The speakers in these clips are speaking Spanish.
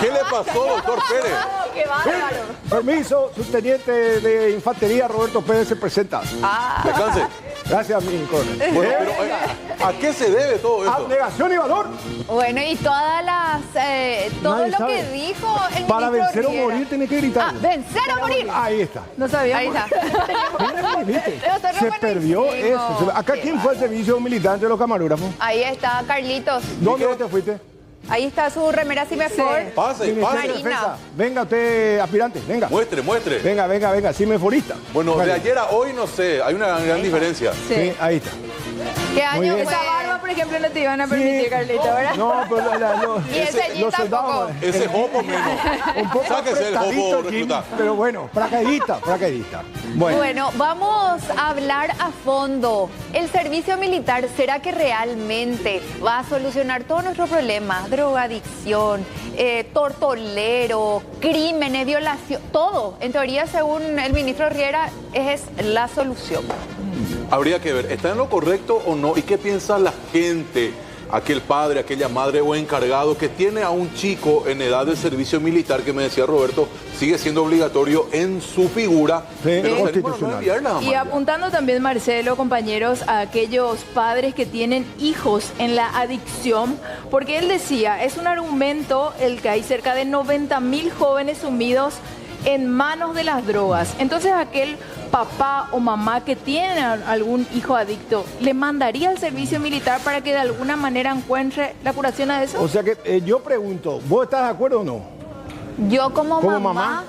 ¿Qué le pasó, doctor Pérez? ¡Oh, qué bárbaro! Permiso, subteniente de Infantería Roberto Pérez se presenta. Descanse. Gracias, mi coronel. Bueno, pero ¿a qué se debe todo esto? Abnegación y valor. Bueno, y todas las... todo Nadie lo sabe. que dijo el Para ministro vencer o Riera. morir tenés que gritar. ¡Vencer o morir! Ahí está. No sabía. Ahí está. Mira, ¿viste? Nosotros Se bueno perdió hicimos. eso. Acá, Qué ¿quién fue el servicio militar entre los camarógrafos? Ahí está, Carlitos. ¿Dónde vos te fuiste? Ahí está su remera si mejor. Pase, Ministerio pase. de Marina. Defensa. Venga usted, aspirante, venga. Muestre, muestre. Venga, cimeforista. Bueno, de Vale. ayer a hoy no sé, hay una gran diferencia. Sí, ahí está. ¿Qué año bien. fue? Esa barba, por ejemplo, no te iban a permitir, Carlito, ¿verdad? No, pero Y ese allí los tampoco. soldados. Ese jopo menos. Un poco Sáquese el apretadito jopo, aquí, recluta. pero bueno, paracaidista. Bueno, Bueno, vamos a hablar a fondo. ¿El servicio militar será que realmente va a solucionar todos nuestros problemas? Drogadicción, tortolero, crímenes, violación, todo. En teoría, según el ministro Riera, es la solución. Habría que ver, ¿está en lo correcto o no? ¿Y qué piensa la gente? Aquel padre, aquella madre o encargado que tiene a un chico en edad de servicio militar, que me decía Roberto, sigue siendo obligatorio en su figura, pero constitucional. no enviarla a Y Amalia. apuntando también, Marcelo, compañeros, a aquellos padres que tienen hijos en la adicción, porque él decía, es un argumento el que hay cerca de 90.000 jóvenes sumidos en manos de las drogas. Entonces, aquel papá o mamá que tiene algún hijo adicto, ¿le mandaría al servicio militar para que de alguna manera encuentre la curación a eso? o sea que yo pregunto, ¿vos estás de acuerdo o no? Yo como ¿Como mamá, mamá?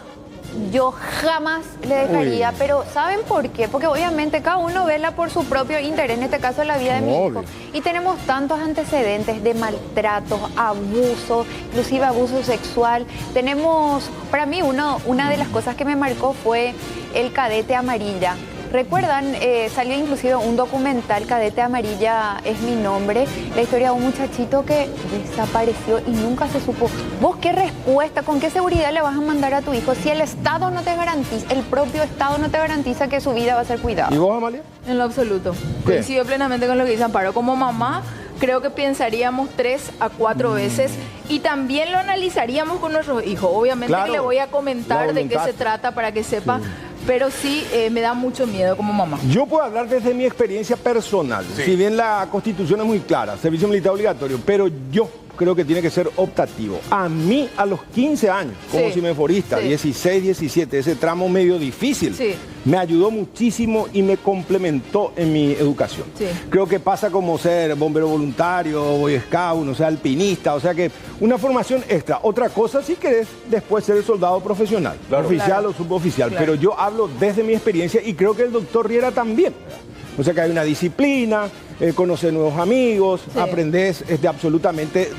yo jamás le dejaría, Uy. pero ¿saben por qué? Porque obviamente cada uno vela por su propio interés, en este caso la vida de mi Obvio. hijo. Y tenemos tantos antecedentes de maltratos, abuso, inclusive abuso sexual. Tenemos, para mí, una de las cosas que me marcó fue el Cadete Amarilla. ¿Recuerdan? Salió inclusive un documental, Cadete Amarilla es mi nombre, la historia de un muchachito que desapareció y nunca se supo. ¿Vos qué respuesta, con qué seguridad le vas a mandar a tu hijo si el Estado no te garantiza, el propio Estado no te garantiza que su vida va a ser cuidada? ¿Y vos, Amalia? En lo absoluto. ¿Qué? Coincido plenamente con lo que dice Amparo. Como mamá, creo que pensaríamos 3 a 4 veces y también lo analizaríamos con nuestros hijos. Obviamente Claro, que le voy a comentar la de qué voluntad. se trata para que sepa, pero sí me da mucho miedo como mamá. Yo puedo hablar desde mi experiencia personal. Sí. Si bien la Constitución es muy clara, servicio militar obligatorio, pero yo creo que tiene que ser optativo. A mí, a los 15 años, como Sí. cimeforista, Sí. 16, 17, ese tramo medio difícil, Sí. me ayudó muchísimo y me complementó en mi educación. Sí. Creo que pasa como ser bombero voluntario, boy scout, no sé, alpinista, o sea que una formación extra. Otra cosa si querés después ser el soldado profesional, Claro. oficial Claro. o suboficial, Claro. pero yo hablo desde mi experiencia y creo que el doctor Riera también. O sea que hay una disciplina, conocer nuevos amigos, Sí. aprendés absolutamente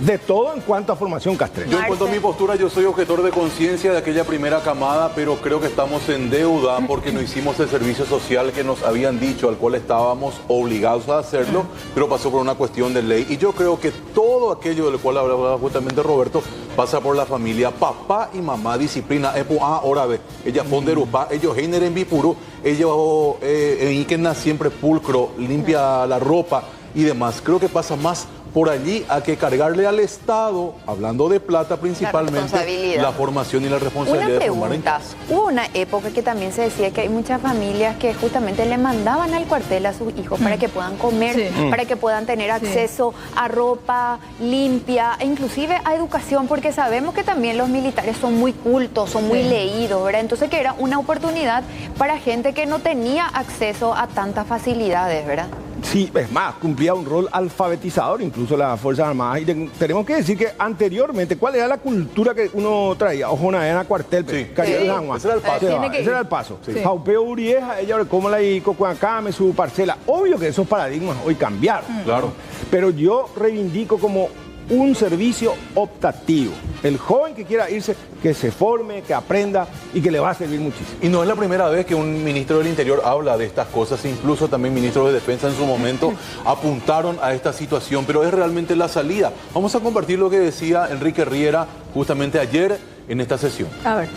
de todo en cuanto a formación castreña. Yo en cuanto a mi postura, yo soy objetor de conciencia de aquella primera camada, pero creo que estamos en deuda porque no hicimos el servicio social que nos habían dicho, al cual estábamos obligados a hacerlo, pero pasó por una cuestión de ley. Y yo creo que todo aquello del cual hablaba justamente Roberto pasa por la familia, papá y mamá, disciplina. Ahora ve, ella ponderupá, ellos en bipuro, ellos en siempre pulcro, limpia la ropa y demás. Creo que pasa más por allí a que cargarle al Estado, hablando de plata principalmente, responsabilidad. la formación y la responsabilidad Una de formar en pregunta, casa. hubo una época que también se decía que hay muchas familias que justamente le mandaban al cuartel a sus hijos para que puedan comer, Sí. para que puedan tener acceso a ropa limpia e inclusive a educación, porque sabemos que también los militares son muy cultos, son muy Sí. leídos, ¿verdad? Entonces que era una oportunidad para gente que no tenía acceso a tantas facilidades, ¿verdad? Sí, es más, cumplía un rol alfabetizador, incluso las Fuerzas Armadas. Y tenemos que decir que anteriormente, ¿cuál era la cultura que uno traía? Ojo, una era cuartel, Sí. Calle Sí. de San Juan. Ese era el paso. Tiene que Ese ir. era el paso. Sí. Jaupeo Urieja, ella como la y Cocuacame, su parcela. Obvio que esos paradigmas hoy cambiaron. Claro. Pero yo reivindico como un servicio optativo. El joven que quiera irse, que se forme, que aprenda y que le va a servir muchísimo. Y no es la primera vez que un ministro del Interior habla de estas cosas, incluso también ministros de Defensa en su momento apuntaron a esta situación, pero es realmente la salida. Vamos a compartir lo que decía Enrique Riera justamente ayer en esta sesión. A ver.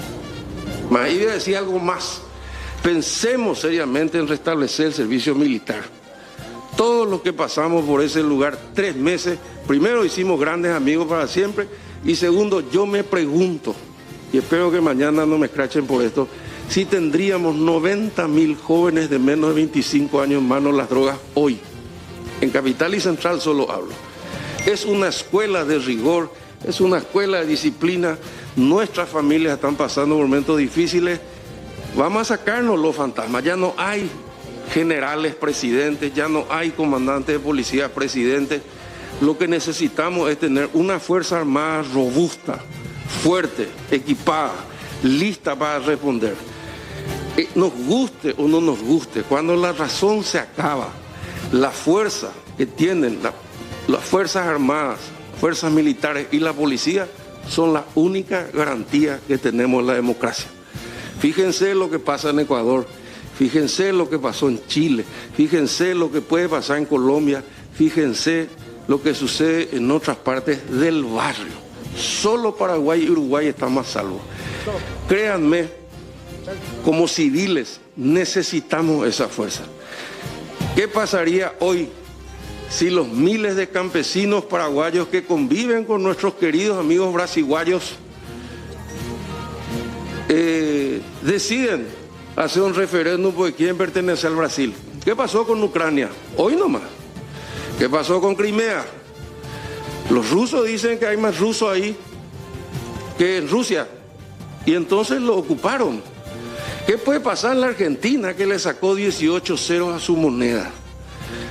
Y voy a decir algo más. Pensemos seriamente en restablecer el servicio militar. Todos los que pasamos por ese lugar 3 meses, primero hicimos grandes amigos para siempre Y segundo, yo me pregunto, y espero que mañana no me escrachen por esto, si tendríamos 90.000 jóvenes de menos de 25 años en manos de las drogas hoy. En Capital y Central solo hablo. Es una escuela de rigor, es una escuela de disciplina. Nuestras familias están pasando momentos difíciles. Vamos a sacarnos los fantasmas. Ya no hay generales presidentes, ya no hay comandantes de policía presidentes. Lo que necesitamos es tener una Fuerza Armada robusta, fuerte, equipada, lista para responder. Nos guste o no nos guste, cuando la razón se acaba, la fuerza que tienen las Fuerzas Armadas, fuerzas militares y la policía son la única garantía que tenemos en la democracia. Fíjense lo que pasa en Ecuador, fíjense lo que pasó en Chile, fíjense lo que puede pasar en Colombia, fíjense lo que sucede en otras partes del barrio. Solo Paraguay y Uruguay están más salvos. Créanme, como civiles necesitamos esa fuerza. ¿Qué pasaría hoy si los miles de campesinos paraguayos que conviven con nuestros queridos amigos brasiguayos deciden hacer un referéndum porque quieren pertenecer al Brasil? ¿Qué pasó con Ucrania? Hoy nomás. ¿Qué pasó con Crimea? Los rusos dicen que hay más rusos ahí que en Rusia y entonces lo ocuparon. ¿Qué puede pasar en la Argentina que le sacó 18 ceros a su moneda?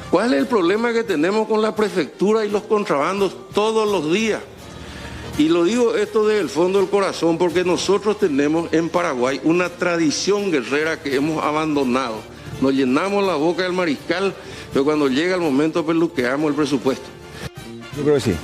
¿Cuál es el problema que tenemos con la prefectura y los contrabandos todos los días? Y lo digo esto desde el fondo del corazón porque nosotros tenemos en Paraguay una tradición guerrera que hemos abandonado. Nos llenamos la boca del mariscal, pero cuando llega el momento peluqueamos el presupuesto. Yo creo que sí.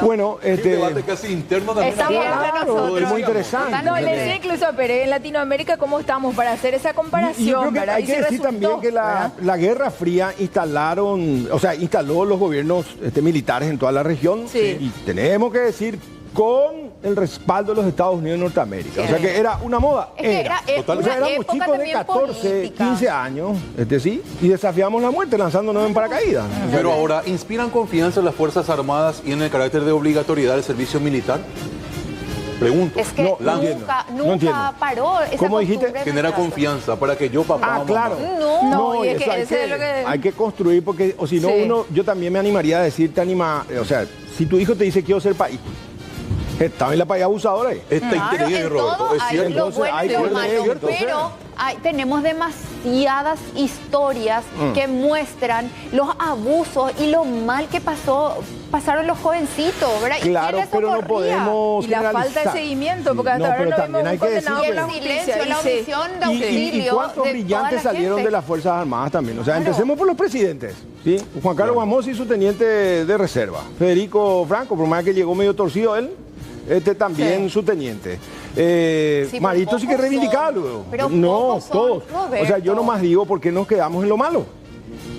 Bueno, Un debate casi interno también. Estamos entre nosotros. es muy interesante. No, le decía incluso a Pérez, en Latinoamérica, ¿cómo estamos para hacer esa comparación? Y yo creo que ¿verdad? hay Y que si decir resultó, también que la Guerra Fría instaló los gobiernos militares en toda la región. Sí. Y tenemos que decir con el respaldo de los Estados Unidos de Norteamérica. Sí. O sea que era una moda. Es que era O sea, una éramos época chicos de también 14, política. 15 años, sí, y desafiamos la muerte lanzándonos en paracaídas. Pero ahora, ¿inspiran confianza en las Fuerzas Armadas y en el carácter de obligatoriedad del servicio militar? Pregunto. Es que No, no entiendo. nunca entiendo. paró esa ¿Cómo dijiste? costumbre de Genera maltrato. confianza para que yo, papá, mamá, Claro. No, y es eso que hay ese es lo que- hay que construir porque, o si no, Sí. yo también me animaría a decir, o sea, si tu hijo te dice quiero ser país, está en la país abusadora ahí. Está Claro, inteligente, en Roberto. todo Es hay cierto. lo Entonces, bueno hay y lo que malo, leer, entonces. pero tenemos demasiadas historias que muestran los abusos y lo mal que pasaron los jovencitos, ¿verdad? ¿Y quién Claro, les pero no socorría? podemos Y la falta de generalizar. seguimiento, porque hasta No, ahora pero no también vimos hay un que condenado decir por que- la Y el justicia. silencio, la y sí. omisión de ¿Y auxilio cuántos de brillantes toda la salieron gente? de las Fuerzas Armadas también? O sea, Claro. empecemos por los presidentes. ¿Sí? Juan Carlos Guamossi, su teniente de reserva. Federico Franco, por más que llegó medio torcido él, también Sí. su teniente. pero Marito sí que pocos reivindicaba son. luego. Pero No, pocos son, todos. O sea, yo Roberto. nomás digo por qué nos quedamos en lo malo.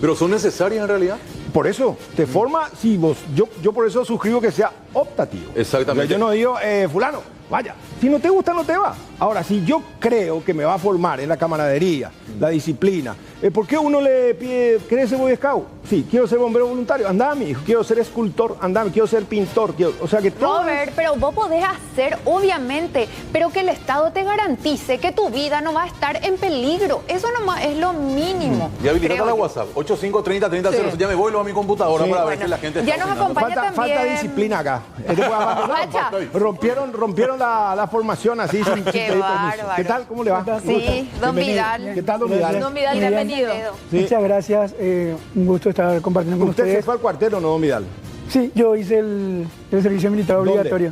Pero son necesarias en realidad. Por eso, te forma, si vos, yo por eso suscribo que sea optativo. Exactamente. O sea, yo no digo, fulano, vaya, si no te gusta, no te va. Ahora, si yo creo que me va a formar en la camaradería, la disciplina, ¿por qué uno le pide, ¿querés ser Boy Scout? Sí, quiero ser bombero voluntario, andame, hijo, quiero ser escultor, andame, quiero ser pintor, o sea que todo... Robert, pero vos podés hacer, obviamente, pero que el Estado te garantice que tu vida no va a estar en peligro. Eso nomás es lo mínimo. Y habilitado creo la yo. WhatsApp, 8530-3000. Sí. Ya me vuelvo a mi computadora Sí. para ver Bueno, que la gente ya está nos opinando. acompaña Falta también. disciplina acá. Este fue abandonado. Facha. Rompieron la formación así sin pedir permiso. bárbaro. ¿Qué tal? ¿Cómo le va? Sí, don Bienvenido. Vidal. ¿Qué tal, don Vidal? Don Vidal, bienvenido. Sí. Muchas gracias, un gusto estar compartiendo con ¿Usted se ustedes. fue al cuartel o no, don Vidal? Sí, yo hice el servicio militar ¿Dónde? obligatorio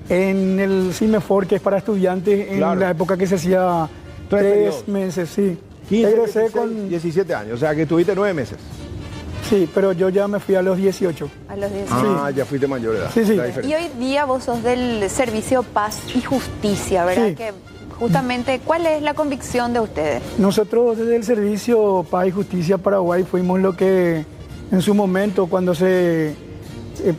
en el CIMEFOR, que es para estudiantes, en Claro. la época que se hacía 3 3 periodos. meses, sí. 15, Egresé 16, con... 17 años, o sea que tuviste 9 meses. Sí, pero yo ya me fui a los 18. A los 10. Ah, ya fuiste mayor de edad. Sí, sí. La Y diferencia. hoy día vos sos del Servicio Paz y Justicia, ¿verdad? Sí. Que justamente, ¿cuál es la convicción de ustedes? Nosotros desde el Servicio Paz y Justicia Paraguay fuimos lo que en su momento, cuando se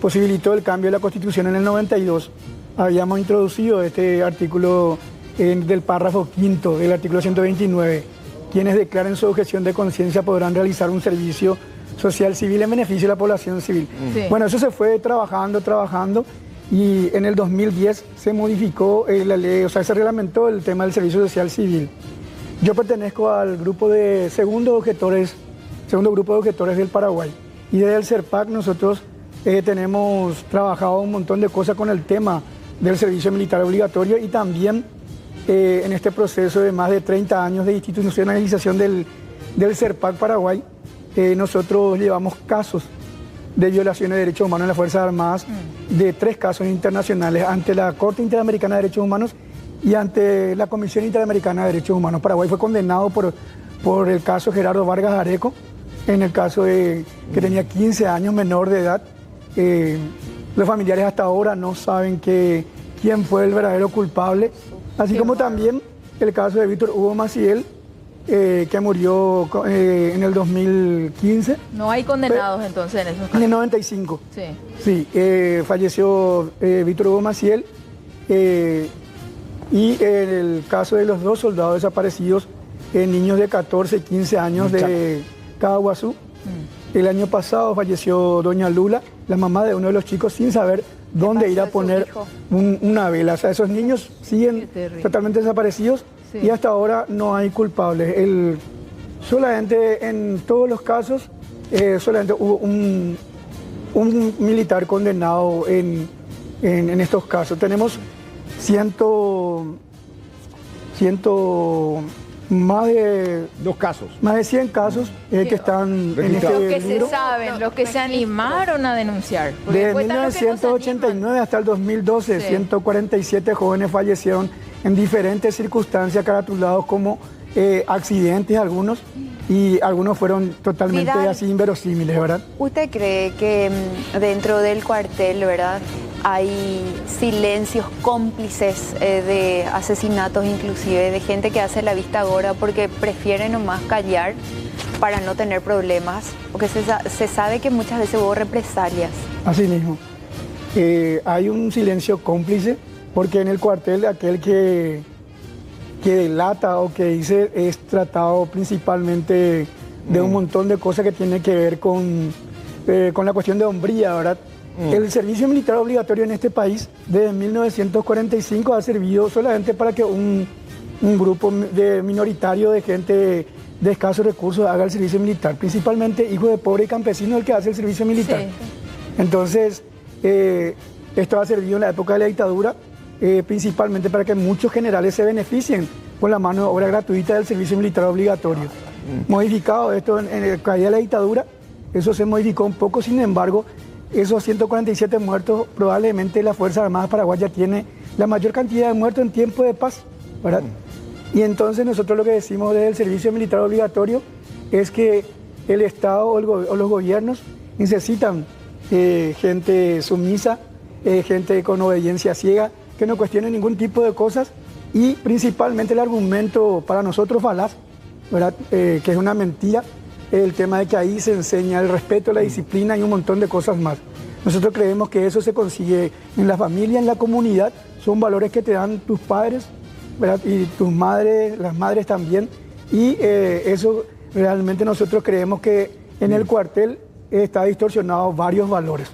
posibilitó el cambio de la Constitución en el 92, habíamos introducido este artículo del párrafo quinto del artículo 129. Quienes declaren su objeción de conciencia podrán realizar un servicio social civil en beneficio de la población civil. Sí. Bueno, eso se fue trabajando y en el 2010 se modificó la ley, o sea, se reglamentó el tema del servicio social civil. Yo pertenezco al grupo de segundo grupo de objetores del Paraguay, y desde el CERPAC nosotros tenemos trabajado un montón de cosas con el tema del servicio militar obligatorio, y también en este proceso de más de 30 años de institucionalización del CERPAC Paraguay, nosotros llevamos casos de violaciones de derechos humanos en las Fuerzas Armadas, de 3 casos internacionales ante la Corte Interamericana de Derechos Humanos y ante la Comisión Interamericana de Derechos Humanos. Paraguay fue condenado por el caso Gerardo Vargas Areco, en el caso de que tenía 15 años, menor de edad. Los familiares hasta ahora no saben quién fue el verdadero culpable, así como también el caso de Víctor Hugo Maciel, que murió en el 2015. No hay condenados entonces en esos casos. En el 95. Sí. Sí, falleció Víctor Hugo Maciel, y en el caso de los 2 soldados desaparecidos, niños de 14 y 15 años de Caguazú. El año pasado falleció doña Lula, la mamá de uno de los chicos, sin saber dónde ir a poner una vela. O sea, esos niños siguen totalmente desaparecidos, sí, y hasta ahora no hay culpables. Solamente en todos los casos, solamente hubo un militar condenado en estos casos. Tenemos más de 100 casos que están en este Los que libro. se saben, los que se animaron a denunciar. Desde 1989 hasta el 2012, sí, 147 jóvenes fallecieron en diferentes circunstancias, caratulados como accidentes algunos, y algunos fueron totalmente así inverosímiles, ¿verdad? ¿Usted cree que dentro del cuartel, verdad, hay silencios cómplices de asesinatos, inclusive de gente que hace la vista gorda porque prefiere nomás callar para no tener problemas? Porque se sabe que muchas veces hubo represalias. Así mismo. Hay un silencio cómplice porque en el cuartel aquel que delata o que dice es tratado principalmente de un montón de cosas que tienen que ver con la cuestión de hombría, ¿verdad? El servicio militar obligatorio en este país desde 1945 ha servido solamente para que un grupo minoritario de gente de escasos recursos haga el servicio militar, principalmente hijos de pobre y campesinos el que hace el servicio militar. Sí. Entonces, esto ha servido en la época de la dictadura, principalmente para que muchos generales se beneficien con la mano de obra gratuita del servicio militar obligatorio. Modificado esto en el caída de la dictadura, eso se modificó un poco, sin embargo, esos 147 muertos, probablemente las Fuerzas Armadas Paraguayas tiene la mayor cantidad de muertos en tiempo de paz, ¿verdad? Y entonces nosotros lo que decimos desde el servicio militar obligatorio es que el Estado o los gobiernos necesitan gente sumisa, gente con obediencia ciega, que no cuestione ningún tipo de cosas, y principalmente el argumento para nosotros falaz, ¿verdad? Que es una mentira, el tema de que ahí se enseña el respeto, la disciplina y un montón de cosas más. Nosotros creemos que eso se consigue en la familia, en la comunidad, son valores que te dan tus padres, ¿verdad? Y tus madres, las madres también, y eso realmente nosotros creemos que en el cuartel está distorsionado varios valores.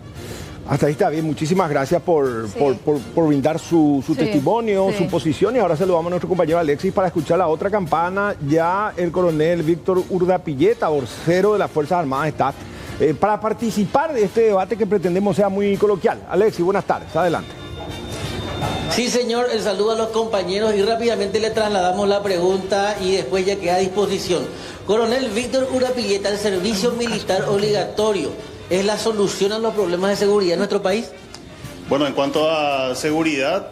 Hasta ahí está bien, muchísimas gracias por brindar su testimonio, su posición, y ahora saludamos a nuestro compañero Alexis para escuchar la otra campana. Ya el coronel Víctor Urdapilleta, vocero de las Fuerzas Armadas, está para participar de este debate que pretendemos sea muy coloquial. Alexis, buenas tardes, adelante. Sí, señor, el saludo a los compañeros y rápidamente le trasladamos la pregunta y después ya queda a disposición. Coronel Víctor Urdapilleta, el servicio militar obligatorio, ¿es la solución a los problemas de seguridad en nuestro país? Bueno, en cuanto a seguridad,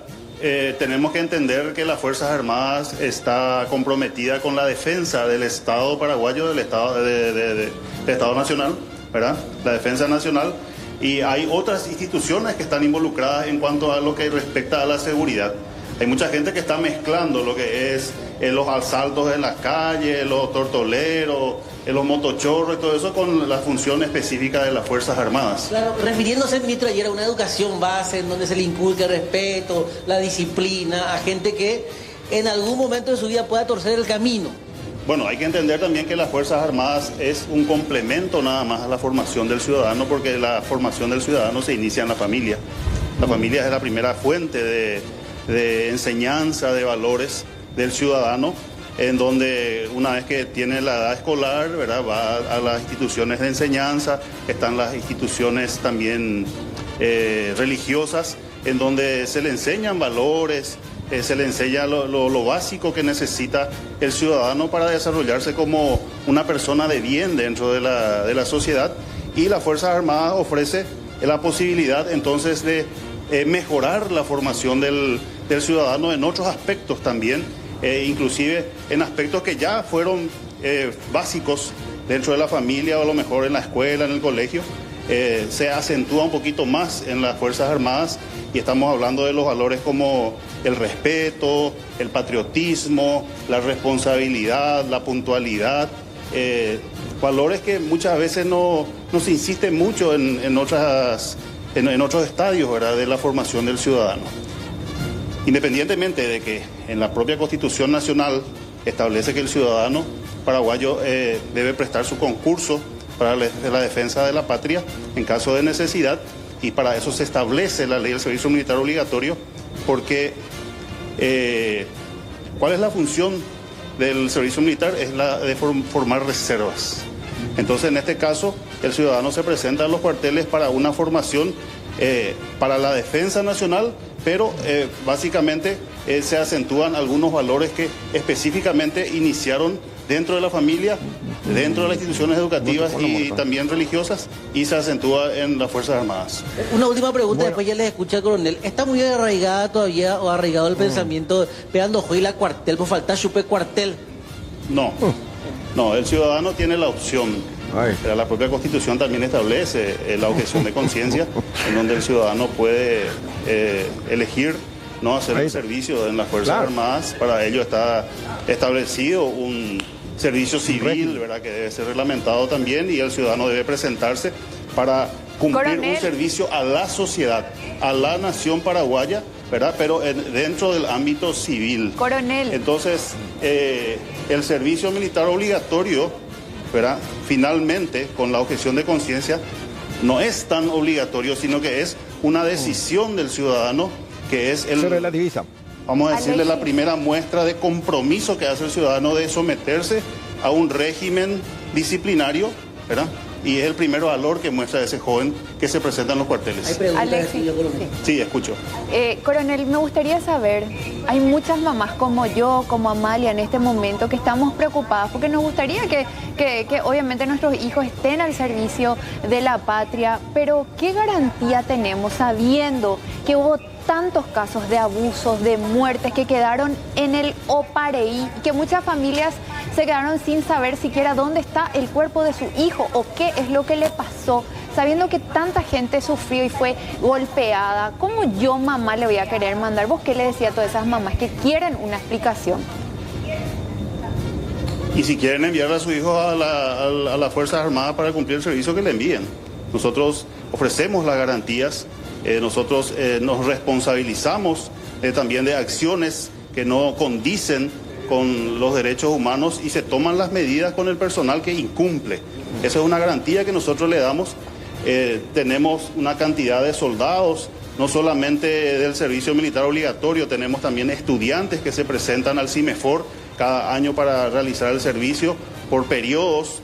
tenemos que entender que las Fuerzas Armadas está comprometida con la defensa del Estado paraguayo, del Estado nacional, ¿verdad? La defensa nacional. Y hay otras instituciones que están involucradas en cuanto a lo que respecta a la seguridad. Hay mucha gente que está mezclando lo que es los asaltos en las calles, los tortoleros, los motochorros y todo eso con la función específica de las Fuerzas Armadas. Claro, refiriéndose, ministro, ayer a una educación base en donde se le inculque el respeto, la disciplina, a gente que en algún momento de su vida pueda torcer el camino. Bueno, hay que entender también que las Fuerzas Armadas es un complemento nada más a la formación del ciudadano, porque la formación del ciudadano se inicia en la familia. La familia es la primera fuente de enseñanza de valores del ciudadano, en donde una vez que tiene la edad escolar, ¿verdad?, va a las instituciones de enseñanza, están las instituciones también religiosas, en donde se le enseñan valores, se le enseña lo básico que necesita el ciudadano para desarrollarse como una persona de bien dentro de la sociedad, y las Fuerzas Armadas ofrece la posibilidad entonces de mejorar la formación del ciudadano en otros aspectos también, inclusive en aspectos que ya fueron básicos dentro de la familia o a lo mejor en la escuela, en el colegio. Se acentúa un poquito más en las Fuerzas Armadas, y estamos hablando de los valores como el respeto, el patriotismo, la responsabilidad, la puntualidad, valores que muchas veces no se insiste mucho en otros estadios, ¿verdad?, de la formación del ciudadano. Independientemente de que en la propia Constitución Nacional establece que el ciudadano paraguayo debe prestar su concurso para la defensa de la patria en caso de necesidad, y para eso se establece la ley del servicio militar obligatorio, porque ¿cuál es la función del servicio militar? Es la de formar reservas. Entonces, en este caso, el ciudadano se presenta a los cuarteles para una formación para la defensa nacional, pero básicamente se acentúan algunos valores que específicamente iniciaron dentro de la familia, dentro de las instituciones educativas y también religiosas, y se acentúa en las Fuerzas Armadas. Una última pregunta, después ya les escucha el coronel. ¿Está muy arraigada todavía o arraigado el pensamiento pegando juila cuartel, por faltar chupe cuartel? No, el ciudadano tiene la opción. La propia Constitución también establece la objeción de conciencia, en donde el ciudadano puede elegir no hacer el servicio en las Fuerzas Armadas. Para ello está establecido un servicio civil, ¿verdad?, que debe ser reglamentado también, y el ciudadano debe presentarse para cumplir un servicio a la sociedad, a la nación paraguaya, ¿verdad?, pero dentro del ámbito civil. Coronel. Entonces, el servicio militar obligatorio, ¿verdad?, finalmente, con la objeción de conciencia, no es tan obligatorio, sino que es una decisión del ciudadano, que es se relativiza. Vamos a decirle, la primera muestra de compromiso que hace el ciudadano de someterse a un régimen disciplinario, ¿verdad? Y es el primer valor que muestra ese joven que se presenta en los cuarteles. ¿Hay preguntas? Alexis, sí, escucho. Coronel, me gustaría saber, hay muchas mamás como yo, como Amalia en este momento, que estamos preocupadas porque nos gustaría que obviamente nuestros hijos estén al servicio de la patria, pero ¿qué garantía tenemos sabiendo que hubo tantos casos de abusos, de muertes que quedaron en el Opareí, y que muchas familias se quedaron sin saber siquiera dónde está el cuerpo de su hijo o qué es lo que le pasó, sabiendo que tanta gente sufrió y fue golpeada? ¿Cómo yo, mamá, le voy a querer mandar? ¿Vos qué le decís a todas esas mamás que quieren una explicación? Y si quieren enviar a su hijo a las Fuerzas Armadas para cumplir el servicio, que le envíen. Nosotros ofrecemos las garantías. Nosotros nos responsabilizamos también de acciones que no condicen con los derechos humanos, y se toman las medidas con el personal que incumple. Esa es una garantía que nosotros le damos. Tenemos una cantidad de soldados, no solamente del servicio militar obligatorio, tenemos también estudiantes que se presentan al CIMEFOR cada año para realizar el servicio por periodos,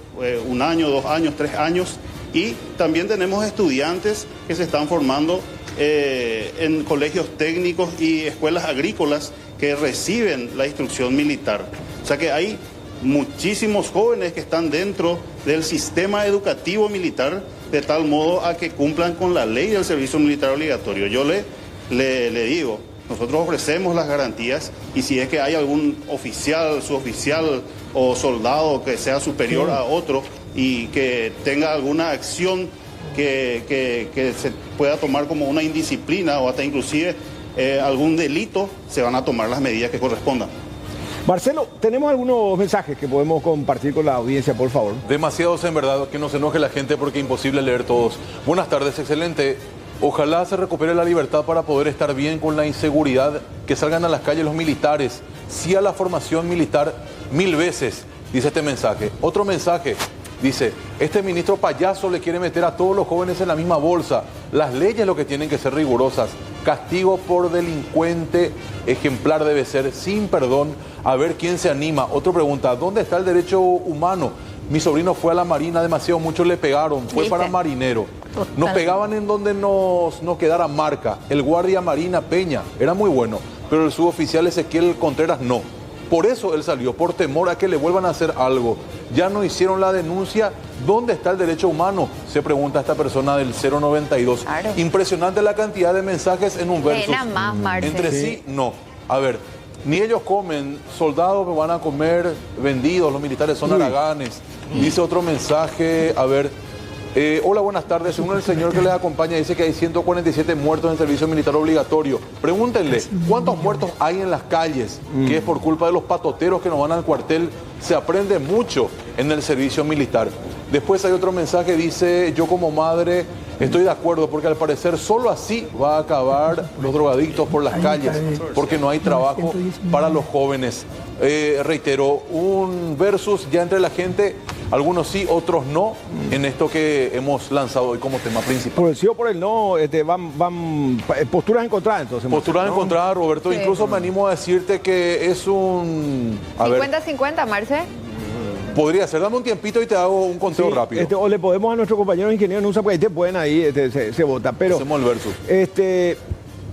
1 año, 2 años, 3 años. Y también tenemos estudiantes que se están formando en colegios técnicos y escuelas agrícolas que reciben la instrucción militar. O sea que hay muchísimos jóvenes que están dentro del sistema educativo militar, de tal modo a que cumplan con la ley del servicio militar obligatorio. Yo le digo, nosotros ofrecemos las garantías, y si es que hay algún oficial, suboficial o soldado que sea superior a otro y que tenga alguna acción que se pueda tomar como una indisciplina o hasta inclusive algún delito, se van a tomar las medidas que correspondan. Marcelo, tenemos algunos mensajes que podemos compartir con la audiencia, por favor. Demasiados, en verdad, que no se enoje la gente porque es imposible leer todos. Buenas tardes, excelente. Ojalá se recupere la libertad para poder estar bien con la inseguridad, que salgan a las calles los militares. Sí a la formación militar 1000 veces, dice este mensaje. Otro mensaje, Dice, este ministro payaso le quiere meter a todos los jóvenes en la misma bolsa. Las leyes lo que tienen que ser rigurosas. Castigo por delincuente ejemplar debe ser sin perdón. A ver quién se anima. Otra pregunta, ¿dónde está el derecho humano? Mi sobrino fue a la marina, demasiado muchos le pegaron, fue para marinero. Nos pegaban en donde nos quedara marca. El guardia marina Peña era muy bueno, pero el suboficial Ezequiel Contreras no. Por eso él salió, por temor a que le vuelvan a hacer algo. Ya no hicieron la denuncia. ¿Dónde está el derecho humano? Se pregunta esta persona del 092. Claro. Impresionante la cantidad de mensajes en un verso. Entre sí, no. A ver, ni ellos comen, soldados me van a comer vendidos, los militares son haraganes. Dice otro mensaje, a ver, hola, buenas tardes. Según el señor que les acompaña, dice que hay 147 muertos en el servicio militar obligatorio. Pregúntenle, ¿cuántos muertos hay en las calles? Que es por culpa de los patoteros que nos van al cuartel. Se aprende mucho en el servicio militar. Después hay otro mensaje, dice, yo como madre estoy de acuerdo, porque al parecer solo así va a acabar los drogadictos por las calles, porque no hay trabajo para los jóvenes. Reitero, un versus ya entre la gente, algunos sí, otros no, en esto que hemos lanzado hoy como tema principal. Por el sí o por el no, van posturas encontradas entonces. Posturas encontradas, Roberto, sí. Incluso me animo a decirte que es un... 50-50, Marce. Podría ser, dame un tiempito y te hago un conteo rápido. O le podemos a nuestros compañeros ingenieros en USA, porque ahí te pueden ahí, se vota. Pero hacemos el versus.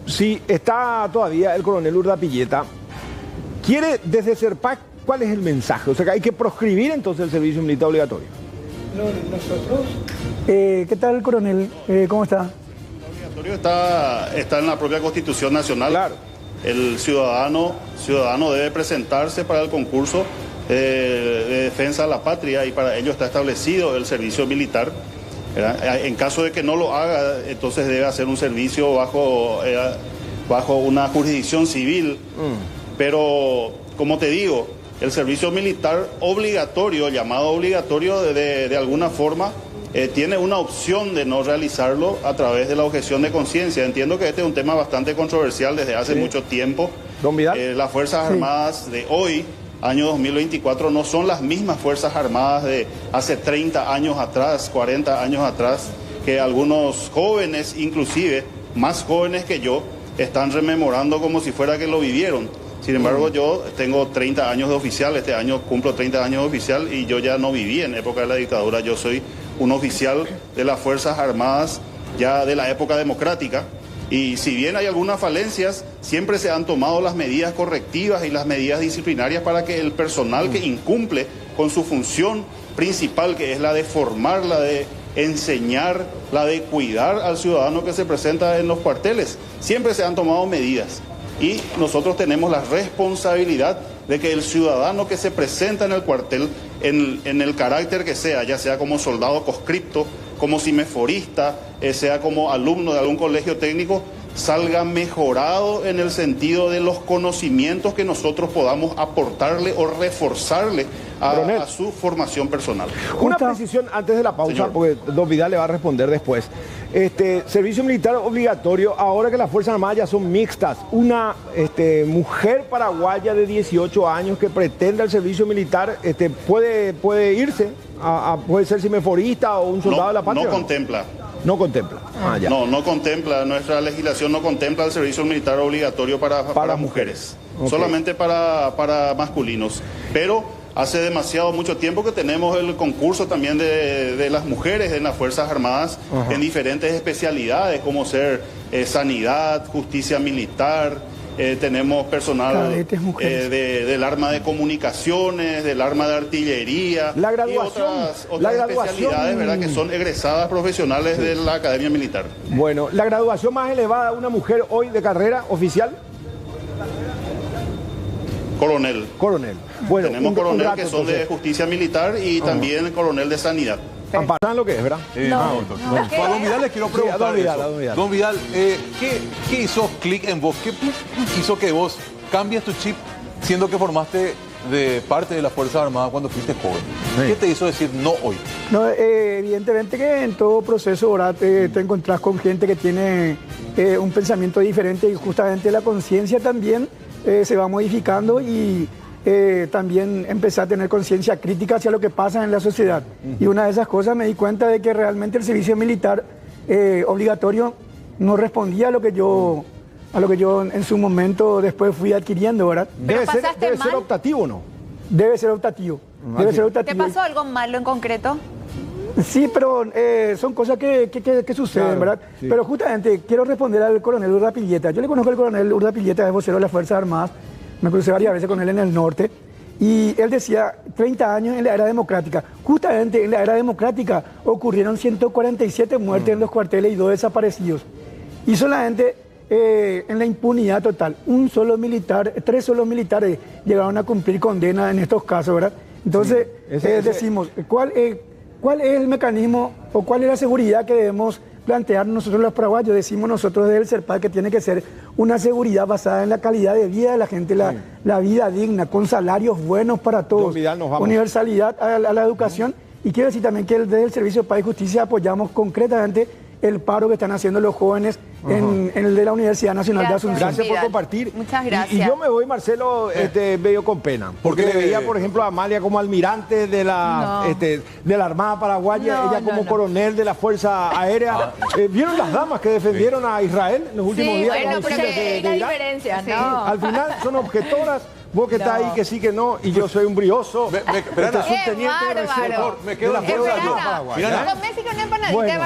Si está todavía el coronel Urdapilleta, quiere desde CERPAC, ¿cuál es el mensaje? O sea, que hay que proscribir entonces el servicio militar obligatorio. Nosotros. ¿Qué tal, coronel? ¿Cómo está? El obligatorio está en la propia Constitución Nacional. Claro. El ciudadano debe presentarse para el concurso de defensa de la patria, y para ello está establecido el servicio militar, ¿verdad? En caso de que no lo haga, entonces debe hacer un servicio bajo una jurisdicción civil. Pero, como te digo, el servicio militar obligatorio, llamado obligatorio de alguna forma, tiene una opción de no realizarlo a través de la objeción de conciencia. Entiendo que este es un tema bastante controversial desde hace mucho tiempo. Don Vidal. Las Fuerzas Armadas de hoy, año 2024, no son las mismas Fuerzas Armadas de hace 30 años atrás, 40 años atrás, que algunos jóvenes, inclusive más jóvenes que yo, están rememorando como si fuera que lo vivieron. Sin embargo, yo tengo 30 años de oficial, este año cumplo 30 años de oficial, y yo ya no viví en época de la dictadura. Yo soy un oficial de las Fuerzas Armadas ya de la época democrática. Y si bien hay algunas falencias, siempre se han tomado las medidas correctivas y las medidas disciplinarias para que el personal que incumple con su función principal, que es la de formar, la de enseñar, la de cuidar al ciudadano que se presenta en los cuarteles, siempre se han tomado medidas. Y nosotros tenemos la responsabilidad de que el ciudadano que se presenta en el cuartel, en el carácter que sea, ya sea como soldado conscripto, como cimeforista, sea como alumno de algún colegio técnico, salga mejorado en el sentido de los conocimientos que nosotros podamos aportarle o reforzarle a su formación personal. Una precisión antes de la pausa, señor, porque don Vidal le va a responder después. Servicio militar obligatorio, ahora que las Fuerzas Armadas ya son mixtas, una mujer paraguaya de 18 años que pretenda el servicio militar, puede irse, puede ser cimeforista o un soldado de la patria. No contempla. No contempla. Ya. No contempla, nuestra legislación no contempla el servicio militar obligatorio para mujeres, okay. Solamente para masculinos. Pero hace mucho tiempo que tenemos el concurso también de las mujeres en las Fuerzas Armadas, en diferentes especialidades, como ser sanidad, justicia militar. Tenemos personal del arma de comunicaciones, del arma de artillería, la graduación, y otras especialidades, ¿verdad?, que son egresadas profesionales de la Academia Militar. Bueno, ¿la graduación más elevada de una mujer hoy de carrera oficial? Coronel. Bueno, tenemos coronel que son de justicia militar y también coronel de sanidad. ¿Saben lo que es, verdad? No. A don Vidal les quiero preguntar Don Vidal, ¿qué hizo clic en vos? ¿Qué hizo que vos cambies tu chip siendo que formaste de parte de las Fuerzas Armadas cuando fuiste joven? Sí. ¿Qué te hizo decir no hoy? No, evidentemente que en todo proceso, ¿verdad?, te encontrás con gente que tiene un pensamiento diferente, y justamente la conciencia también se va modificando, y también empecé a tener conciencia crítica hacia lo que pasa en la sociedad. Y una de esas cosas me di cuenta de que realmente el servicio militar obligatorio no respondía a lo que yo en su momento después fui adquiriendo, ¿verdad? Debe ser optativo, ¿no? Debe ser optativo. Debe ser optativo. ¿Te pasó algo malo en concreto? Sí, pero son cosas que suceden, claro, ¿verdad? Sí. Pero justamente quiero responder al coronel Urdapilleta. Yo le conozco al coronel Urdapilleta, es vocero de las Fuerzas Armadas. Me crucé varias veces con él en el norte. Y él decía, 30 años en la era democrática. Justamente en la era democrática ocurrieron 147 muertes en los cuarteles y 2 desaparecidos. Y solamente en la impunidad total, 3 solos militares llegaron a cumplir condena en estos casos, ¿verdad? Entonces, decimos, ¿cuál es el mecanismo o cuál es la seguridad que debemos plantear nosotros los paraguayos? Decimos nosotros desde el CERPAD que tiene que ser una seguridad basada en la calidad de vida de la gente, la vida digna, con salarios buenos para todos, universalidad a la educación. Y quiero decir también que desde el Servicio de Paz y Justicia apoyamos concretamente el paro que están haciendo los jóvenes en el de la Universidad Nacional de Asunción. Gracias por compartir. Muchas gracias. Y yo me voy, Marcelo, medio con pena. Porque le veía, por ejemplo, a Amalia como almirante de la Armada Paraguaya, ella como coronel de la Fuerza Aérea. ¿Vieron las damas que defendieron a Israel en los últimos días? Bueno, pero la diferencia, ¿no? Al final son objetoras. Vos que estás ahí, que sí, que no, y yo soy un brioso. Me quedo en deuda yo.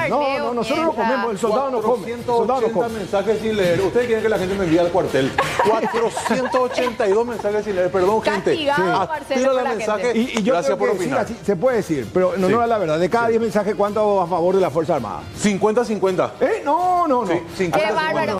No, nosotros lo comemos, el soldado no come. 480 mensajes sin leer. Ustedes quieren que la gente me envíe al cuartel. 482 mensajes sin leer. Perdón, gente. Marcelo, la mensaje. Y yo gracias por opinar. Así, se puede decir, pero en honor a la verdad, de cada 10 mensajes, ¿cuánto a favor de la Fuerza Armada? 50-50. No. Sí, 50-50.